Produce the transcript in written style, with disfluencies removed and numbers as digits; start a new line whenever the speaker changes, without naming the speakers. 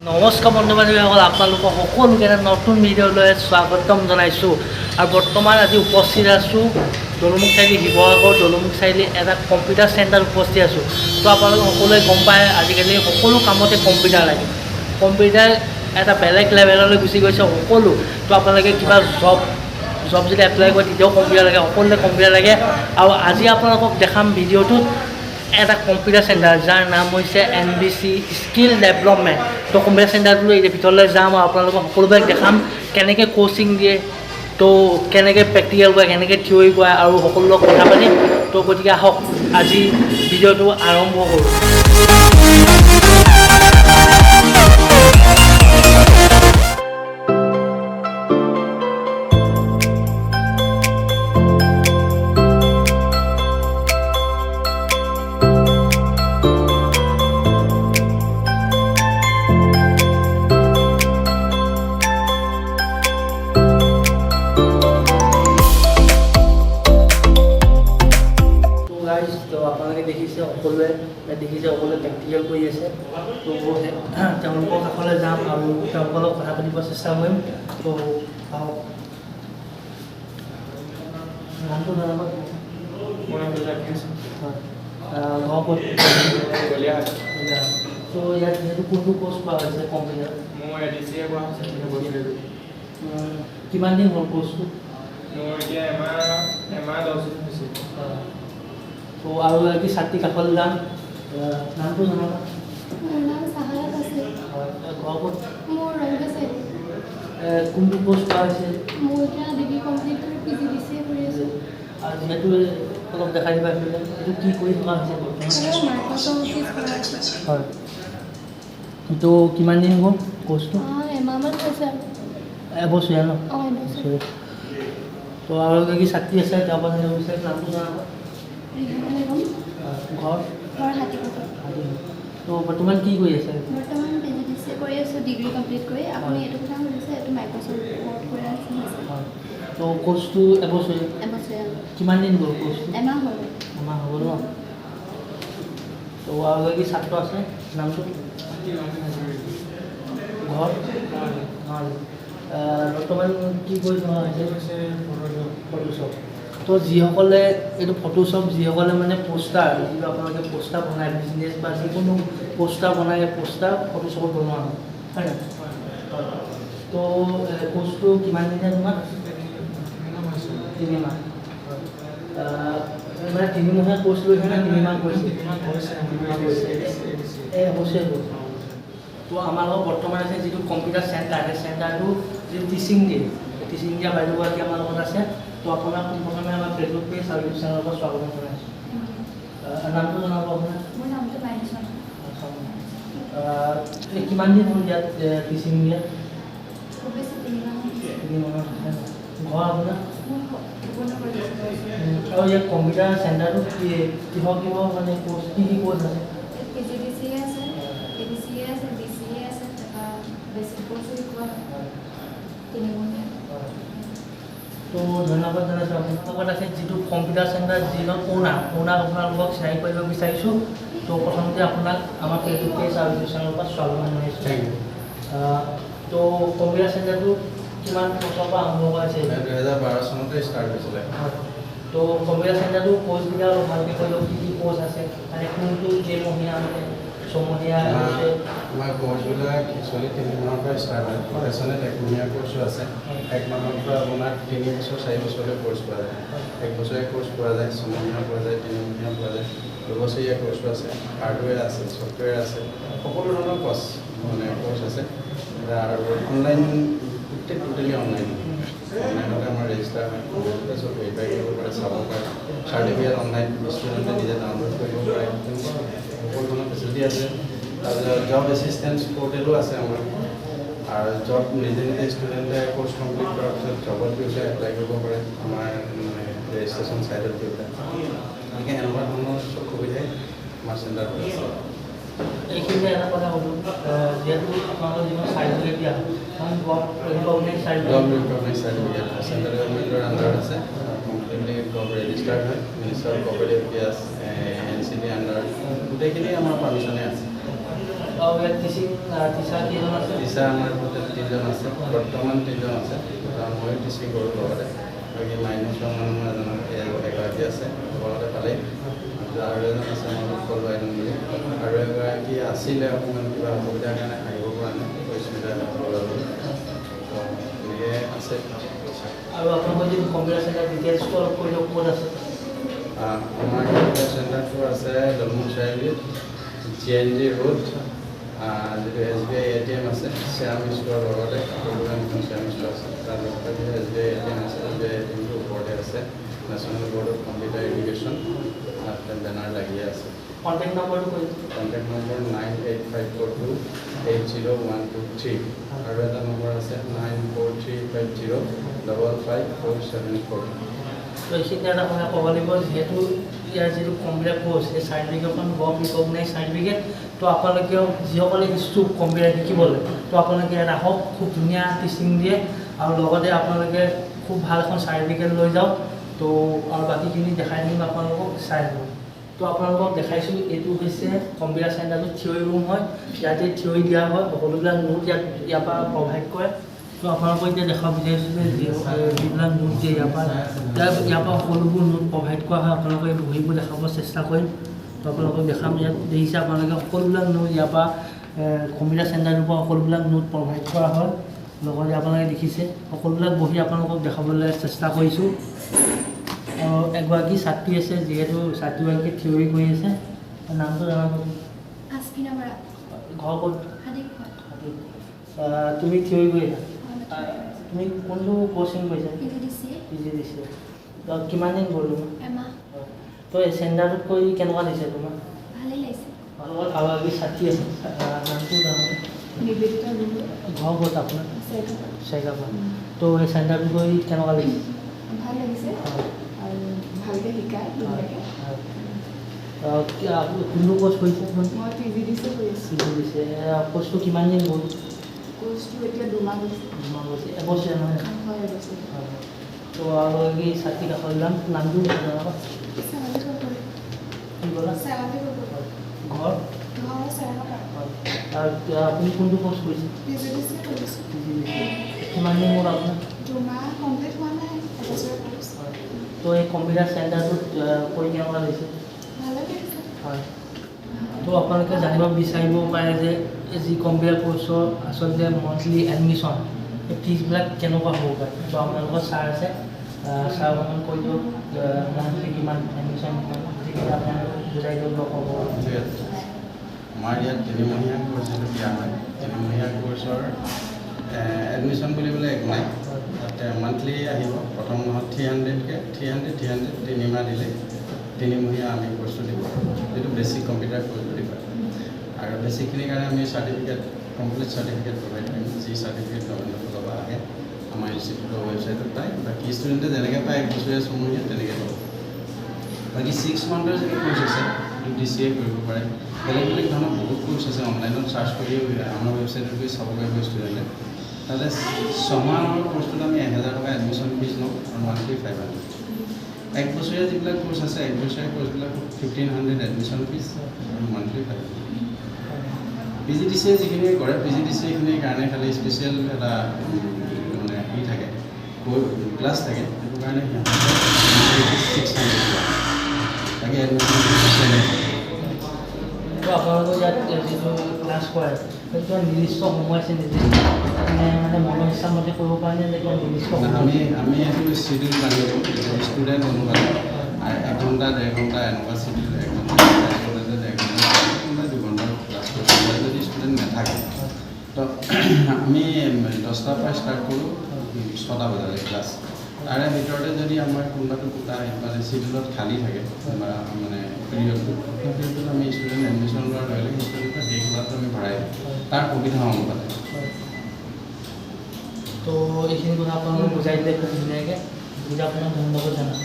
নমস্কাৰ বন্ধু বান্ধৱীসকল, আপোনালোকক সকলোকে এটা নতুন ভিডিঅ'লৈ স্বাগতম জনাইছোঁ। আৰু বৰ্তমান আজি উপস্থিত আছোঁ দৌলমুখ চাৰিআলি, শিৱসাগৰ দৌলমুখ চাৰিআলি এটা কম্পিউটাৰ চেণ্টাৰত উপস্থিত আছোঁ। তো আপোনালোকে সকলোৱে গম পায় আজিকালি সকলো কামতে কম্পিউটাৰ লাগে। কম্পিউটাৰ এটা বেলেগ লেভেললৈ গুচি গৈছে সকলো। তো আপোনালোকে কিবা জব যদি এপ্লাই কৰে তেতিয়াও কম্পিউটাৰ লাগে, সকলোৱে কম্পিউটাৰ লাগে। আৰু আজি আপোনালোকক দেখাম ভিডিঅ'টোত এটা কম্পিউটাৰ চেণ্টাৰ যাৰ নাম হৈছে NBC স্কিল ডেভেলপমেণ্ট। তো কম্পিউটাৰ চেণ্টাৰটোলৈ এতিয়া ভিতৰলৈ যাম আৰু আপোনালোকক সকলোবিলাক দেখাম কেনেকৈ কোচিং দিয়ে, তো কেনেকৈ প্ৰেক্টিকেল কৰে, কেনেকৈ থিয়ৰী কৰে আৰু সকলো লগত কথা পাতিম। তো গতিকে আহক আজি ভিডিঅ'টো আৰম্ভ কৰোঁ। তো আপোনালোকে দেখিছে সকলোৱে প্ৰেক্টিকেল কৰি আছে। তো তেওঁলোকৰ কাষলৈ যাম আৰু তেওঁলোকৰ লগত কথা পাতিব চেষ্টা কৰিম। তো নামটো জনাব। তো ইয়াত যিহেতু কোনটো কৰ্চ কৰা হৈছে কম্পিউটাৰ? কিমান দিন হ'ল কৰ্চটো? তো আৰু এগৰাকী ছাত্ৰী কাষলৈ যাম। নামটো জনাবা।
মোৰ নাম চাহালাত আছে।
ঘৰ ক'ত?
মোৰ ৰংগা
কোনটো কৰ্চ কৰা হৈছে?
মোৰ এতিয়া ডিগ্ৰী কমপ্লিট কৰি PGDCA কৰি আছোঁ।
আৰু যিহেতু অলপ দেখাই দিবা এইটো কি কৰি থকা হৈছে?
মাইক্ৰ'ছফ্ট অফিচ কৰা আছে।
হয়। তো কিমান দিন হ'ল কৰ্চটো?
এমাহমান হৈছে আৰু।
এবছৰীয়া ন?
এবছৰ।
তো আৰু এগৰাকী ছাত্ৰী আছে, তেওঁৰ পৰা জানিব বিচাৰিম। নামটো জনাবা। ঘৰ?
ঘৰ হাতীকটা।
তো বৰ্তমান কি কৰি আছে?
বৰ্তমান PGDCA কৰি আছোঁ, ডিগ্ৰী কমপ্লিট কৰি। আপুনি এইটো কথা সুধিছে, এইটো মাইক্ৰ'ছফ্ট ৱৰ্ড কৰি আছে।
তো কৰ্চটো এবছৰীয়া?
এবছৰীয়া।
কিমান দিন গ'ল কৰ্চটো?
এমাহ হ'ল।
এমাহ হ'ব ন? তো আৰু এগৰাকী ছাত্ৰ আছে, নামটো? ঘৰ? বৰ্তমান কি কৰি থকা হৈছে? ফটোশ্বপ। তো যিসকলে এইটো ফটোশ্বপ, যিসকলে মানে পোষ্টাৰ, যিটো আপোনালোকে পোষ্টাৰ বনায়, বিজনেছ বা যিকোনো পোষ্টাৰ বনায়, পোষ্টাৰ ফটোশ্বপত বনোৱা হয়, হয় নাই? তো কোৰ্চটো কিমান দিনে তোমাৰ? 3 মাহ। মানে 3 মাহৰ কোৰ্চ লৈছে নে 3 মাহ কৰিছে? এবছৰীয়া কোৰ্চ। তো আমাৰ লগত বৰ্তমান আছে যিটো কম্পিউটাৰ চেণ্টাৰ, সেই চেণ্টাৰটো যিটো টিচিং দিয়া বাইদেউগৰাকী আমাৰ লগত আছে। তো আপোনাক প্ৰথমে আমাৰ ফেচবুক পেজ আৰু ইউটিউব চেনেলৰ পৰা স্বাগতম জনাইছোঁ। নামটো জনাব আপোনাৰ?
মোৰ নামটো বাইদেউ।
কিমান দিন হ'ল ইয়াত টিচিং দিয়া?
খুব বেছি 3 মাহ।
3 মাহৰ ঘৰ আপোনাৰ?
মোৰ
আৰু ইয়াত কম্পিউটাৰ চেণ্টাৰটো কিহৰ মানে কোৰ্চ, কি কোৰ্চ আছে?
PGDCA আছে, ABCA আছে, BCA আছে, তাৰপৰা বেছিক কোৰ্চো শিকোৱা হয় 3 মহীয়া।
তো ধন্যবাদ জনাইছোঁ। আপোনাৰ লগত আছে যিটো কম্পিউটাৰ চেণ্টাৰ যিজন অ'নাৰ আপোনালোকক চিনাকি কৰিব বিচাৰিছোঁ। তো প্ৰথমতে আপোনাক আমাৰ ফেচবুক পেজ আৰু ইউটিউব চেনেলৰ পৰা স্বাগতম জনাইছোঁ। তো কম্পিউটাৰ চেণ্টাৰটো কিমান বছৰৰ পৰা আৰম্ভ কৰা হৈছে?
2012 চনতে ষ্টাৰ্ট হৈছিলে।
তো কম্পিউটাৰ চেণ্টাৰটো কোৰ্চবিলাক অলপ ভালকৈ কৈ লওক, কি কোৰ্চ আছে, মানে কোনটো কেইমহীয়া, মানে ছমহীয়া?
আমাৰ কোৰ্চবিলাক একচুৱেলি 3 মাহৰ পৰা ষ্টাৰ্ট হয়। প্ৰফেচনেল 1 মহীয়া কোৰ্চো আছে। 1 মাহৰ পৰা আপোনাৰ 3 বছৰ 4 বছৰলৈ কোৰ্চ পোৱা যায়। 1 বছৰীয়া কোৰ্চ পোৱা যায়, 6 মহীয়া পোৱা যায়, 3 মহীয়া পোৱা যায়, 2 বছৰীয়া কোৰ্চো আছে, হাৰ্ডৱেৰ আছে, ছফ্টৱেৰ আছে, সকলো ধৰণৰ কোৰ্চ আছে। আৰু অনলাইন টোটেলি অনলাইনতে আমাৰ ৰেজিষ্টাৰ হয়, তাৰপিছত ভেৰিফাই কৰিব পাৰে, চাব পাৰে, চাৰ্টিফিকেট অনলাইন ষ্টুডেণ্টে নিজে ডাউনলোড কৰিব পাৰে, সকলো ধৰণৰ ফেচিলিটি আছে। তাৰপিছত জব এছিষ্টেঞ্চ পৰ্টেলো আছে আমাৰ। আৰু জব নিজে ষ্টুডেণ্টে কোৰ্চ কমপ্লিট কৰাৰ পিছত জবত গৈ পেলাই এপ্লাই কৰিব পাৰে আমাৰ মানে ৰেজিষ্ট্ৰেশ্যন চাইটত গৈ পেলাই। এনেকৈ এনেকুৱা ধৰণৰ চব সুবিধাই আমাৰ চেণ্টাৰটো আছে।
এইখিনিতে এটা কথা ক'লোঁ, যিহেতু আপোনালোকৰ যিমান চাৰ্টিফিকেট দিয়া হয়, কাৰণ জব ৰিকগনাইজ
চাৰ্টিফিকেট চেণ্ট্ৰেল গভৰ্ণমেণ্টৰ আণ্ডাৰত আছে, কমপ্লিটলি জব ৰেজিষ্টাৰ্ড হয়, minister of cooperative affairs, NCD আণ্ডাৰত, গোটেইখিনি আমাৰ পাৰ্মিশ্যনে আছে।
আৰু ইয়াত টিচাৰ কেইজন আছে?
টিচাৰ আমাৰ তাতে 3জন আছে, বৰ্তমান 3জন আছে। মই টিচিং কৰোঁ লগতে, বাকী মাইনছ মানুহ এগৰাকী আছে লগতে পালেই, আৰু এজন আছে মই উৎপল বাইদেউ বুলি, আৰু এগৰাকী আছিলে অকণমান কিবা অসুবিধাৰ কাৰণে আহিব পৰা নাই, অসুবিধা এনেকৈ আছে।
আৰু আপোনালোকৰ যদি কম্পিউটাৰ চেণ্টাৰ ডিটেইলছটো অলপ কৈ দিয়ক, ক'ত আছে?
আমাৰ কম্পিউটাৰ চেণ্টাৰটো আছে দলমুখ চাৰিআলিত, GNG ৰোড, যিটো SBI ATM আছে, শ্যাম ষ্ট'ৰৰ লগতে শ্যাম ষ্ট'ৰ আছে, তাৰ লগতে SBI ATM আছে, SBI ATMটোৰ ওপৰতে আছে national board of computer education, তাত বেনাৰ লাগিয়ে আছে।
কণ্টেক্ট নম্বৰটো কৈ দিয়ক।
কণ্টেক্ট নম্বৰ 9854280123, আৰু এটা নম্বৰ আছে 9435055474।
তো এইখিনি এটা কথা ক'ব লাগিব, যিহেতু ইয়াৰ যিটো কম্পিউটাৰ কোৰ্চ, এই চাৰ্টিফিকেটখন গভ ৰিকগনাইজ চাৰ্টিফিকেট, তো আপোনালোকেও যিসকলে ইচ্ছুক কম্পিউটাৰ শিকিবলৈ, তো আপোনালোকে ইয়াত আহক, খুব ধুনীয়া টিচিং দিয়ে, আৰু লগতে আপোনালোকে খুব ভাল এখন চাৰ্টিফিকেট লৈ যাওক। তো আৰু বাকীখিনি দেখাই দিম আপোনালোকক, চাই আহিব। তো আপোনালোকক দেখাইছোঁ, এইটো হৈছে কম্পিউটাৰ চেণ্টাৰটো থিয়ৰী ৰুম হয়, ইয়াতে থিয়ৰী দিয়া হয়, সকলোবিলাক নোট ইয়াৰ পৰা প্ৰভাইড কৰে। তো আপোনালোকক এতিয়া দেখাব বিচাৰিছোঁ যে যিবিলাক নোট দিয়ে ইয়াৰ পৰা সকলোবোৰ নোট প্ৰভাইড কৰা হয়, আপোনালোকে বহিবোৰ দেখাব চেষ্টা কৰিম। তো আপোনালোকক দেখাম, ইয়াত দেখিছে আপোনালোকে সকলোবিলাক নোট ইয়াৰ পৰা কম্পিউটাৰ চেণ্টাৰটোৰ পৰা সকলোবিলাক নোট প্ৰভাইড কৰা হয়, লগতে আপোনালোকে দেখিছে সকলোবিলাক বহি আপোনালোকক দেখাবলৈ চেষ্টা কৰিছোঁ। এগৰাকী ছাত্ৰী আছে, যিহেতু ছাত্ৰীগৰাকীয়ে থিয়ৰী কৰি আছে, নামটো জনাব। ঘৰ ক'ত? তুমি থিয়ৰী কৰি আছা? তুমি কোনটো কোচিং কৰিছা? PGDC। কিমান দিন গ'ল তোমাৰ? তো এই চেণ্টাৰটোত কৰি কেনেকুৱা লাগিছে তোমাৰ?
ভালেই লাগিছে।
লগত আৰু এগৰাকী ছাত্ৰী আছে, নামটো জনাব। ঘৰ ক'ত আপোনাৰ? চেগাপা। তো এই চেণ্টাৰটোত কৰি কেনেকুৱা লাগিছে?
ভাল লাগিছে আৰু ভালকৈ শিকায়।
কোনটো কোৰ্চ কৰিছে?
মই PGDC কৰি আছোঁ।
PGDC কোৰ্চটো কিমান দিন গ'ল?
কোৰ্চটো এতিয়া 2 মাহ গৈছে।
2 মাহ গৈছে, এবছৰীয়া নহয়?
হয়, এবছৰ।
তো আৰু এই ছাত্ৰী কাষৰ নামটো জনাব। কি ক'লা? ঘৰ? আপুনি কোনটো কোৰ্চ কৰিছে?
PGDC কৰিছোঁ।
কিমান দিন হ'ল আপোনাৰ?
2 মাহ কমপ্লিট হোৱা নাই, এবছৰীয়া কোৰ্চ।
তো এই কম্পিউটাৰ চেণ্টাৰটোত কৰি কেনেকুৱা লাগিছে?
ভালে লাগিছে।
হয়। তো আপোনালোকে জানিব বিচাৰিব পাৰে যে যি কম্পিউটাৰ কোৰ্চৰ আচলতে মন্থলি এডমিশ্যন, এই ফিজবিলাক কেনেকুৱা হ'ব পাৰে। তো আপোনালোকৰ ছাৰ আছে, ছাৰ অকণমান কৈ দিয়ক মন্থলি কিমান, এডমিশ্যন কিমান, গতিকে আপোনালোকে বুজাই দিয়ক হ'ব।
ঠিক আছে। আমাৰ ইয়াত 3মহীয়া কোৰ্চ যিটো দিয়া হয়, 3মহীয়া কোৰ্চৰ এডমিশ্যন বুলিবলৈ একো নাই। তাতে মান্থলি আহিব, প্ৰথম মাহত 300কৈ 300 3 মাহ দিলে 3মহীয়া আমি কোৰ্চটো দিব, যিটো বেছিক কম্পিউটাৰ কোৰ্চ বুলি কয়। আৰু বেছিকখিনিৰ কাৰণে আমি চাৰ্টিফিকেট, কমপ্লিট চাৰ্টিফিকেট প্ৰভাইড কৰিম, যি চাৰ্টিফিকেট গভৰ্ণমেণ্টৰ ফালৰ পৰা আহে আমাৰ ইনষ্টিটিউটৰ ৱেবছাইটত পায়। বাকী ষ্টুডেণ্টে যেনেকৈ পায় 1 বছৰীয়া ছমহীয়া তেনেকৈ পাব। বাকী 6 মান্থৰ যিটো কোৰ্চ আছে, সেইটো DCA কৰিব পাৰে। বেলেগ বেলেগ ধৰণৰ বহুত কোৰ্চ আছে, অনলাইনত চাৰ্চ কৰিও আমাৰ ৱেবছাইটত গৈ চাব পাৰিব ষ্টুডেণ্টে। তাতে 6 মাহৰ কোৰ্চটোত আমি 1000 টকা এডমিশ্যন ফিজ লওঁ, আৰু মান্থলি 500। 1 বছৰীয়া যিবিলাক কোৰ্চ আছে, 1 বছৰীয়া কোৰ্চবিলাক 1500 এডমিশ্যন ফিজ আৰু মান্থলি 500। PGDC যিখিনি কৰে, PGDC খিনিৰ কাৰণে খালি স্পেচিয়েল এটা মানে ই থাকে, ক্লাছ থাকে, সেইটো কাৰণে 600 তাকে এডমিশ্যন
তো আপোনালোকৰ ইয়াত যিটো ক্লাছ কৰে, সেইটো নিৰ্দিষ্ট সময় আছে নিজে মানে মনৰ ইচ্ছামতে কৰিব কাৰণে যে কিবা নিৰ্দিষ্ট
আমি এইটো চিডিউল বান্ধি দিওঁ, ষ্টুডেণ্ট অনুপাত 1 ঘণ্টা 1.5 ঘণ্টা এনেকুৱা চিডিউল, 1 ঘণ্টা 1 ঘণ্টা 2 ঘণ্টাৰ ক্লাছ কৰিব। যদি ষ্টুডেণ্ট নাথাকে তো আমি 10টাৰ পৰা ষ্টাৰ্ট কৰোঁ 6টা বজালৈ ক্লাছ। তাৰে ভিতৰতে যদি আমাৰ কোনোবাটো কোটা মানে চিডিউলত খালী থাকে বা মানে পিৰিয়ডটোত আমি ষ্টুডেণ্ট এডমিশ্যন লোৱাৰ লগে লগে ষ্টুডেণ্টক সেই কোটাটো আমি ভৰাই দিওঁ, তাৰ সুবিধা অনুপাতে।
তো এইখিনি কথা আপোনালোকে বুজাই দিলে খুব ধুনীয়াকৈ, বুজাই আপোনাক ধন্যবাদ জনাম।